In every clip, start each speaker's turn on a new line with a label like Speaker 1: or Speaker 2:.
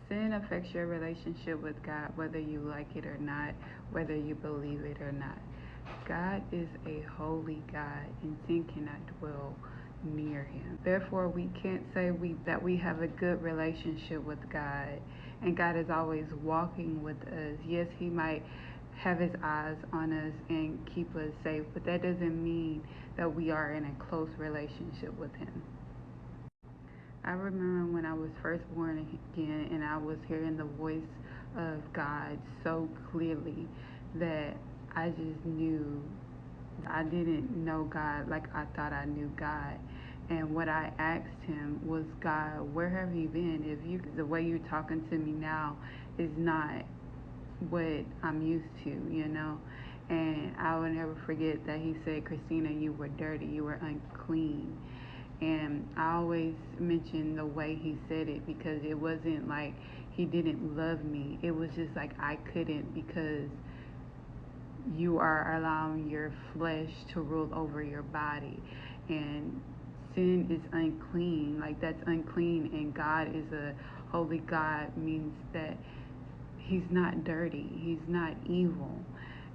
Speaker 1: Sin affects your relationship with God, whether you like it or not, whether you believe it or not. God is a holy God, and sin cannot dwell near him. Therefore, we can't say that we have a good relationship with God, and God is always walking with us. Yes, he might have his eyes on us and keep us safe, but that doesn't mean that we are in a close relationship with him. I remember when I was first born again and I was hearing the voice of God so clearly that I just knew I didn't know God like I thought I knew God. And what I asked him was, God, where have you been? The way you're talking to me now is not what I'm used to, you know? And I will never forget that he said, Christina, you were dirty, you were unclean. And I always mention the way he said it because it wasn't like he didn't love me. It was just like I couldn't because you are allowing your flesh to rule over your body. And sin is unclean. Like that's unclean. And God is a holy God means that he's not dirty. He's not evil.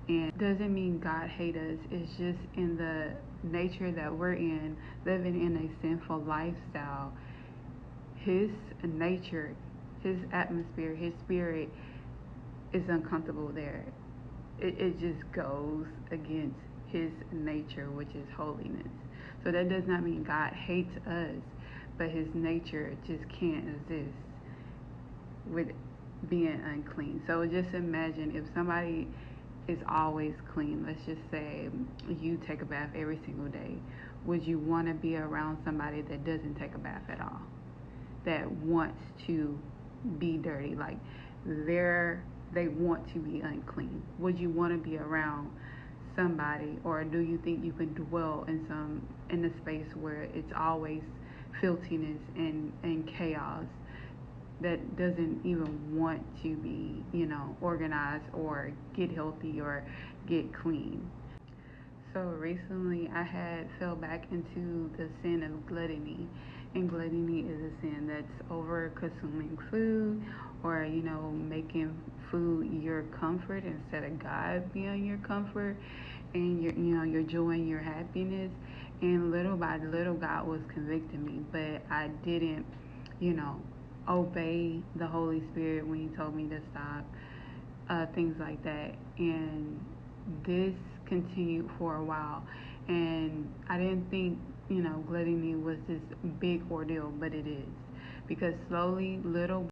Speaker 1: And doesn't mean God hates us. It's just in the nature that we're in, living in a sinful lifestyle. His nature, his atmosphere, his spirit is uncomfortable there. It just goes against his nature, which is holiness. So that does not mean God hates us, but his nature just can't exist with being unclean. So just imagine if somebody is always clean. Let's just say you take a bath every single day. Would you want to be around somebody that doesn't take a bath at all? That wants to be dirty, like they want to be unclean. Would you want to be around somebody, or do you think you can dwell in a space where it's always filthiness and chaos that doesn't even want to be, organized or get healthy or get clean? So recently I had fell back into the sin of gluttony. And gluttony is a sin that's over consuming food or, making food your comfort instead of God being your comfort and your joy and your happiness. And little by little God was convicting me, but I didn't, you know, obey the Holy Spirit when he told me to stop, things like that. And this continued for a while. And I didn't think, gluttony was this big ordeal, but it is. Because slowly, little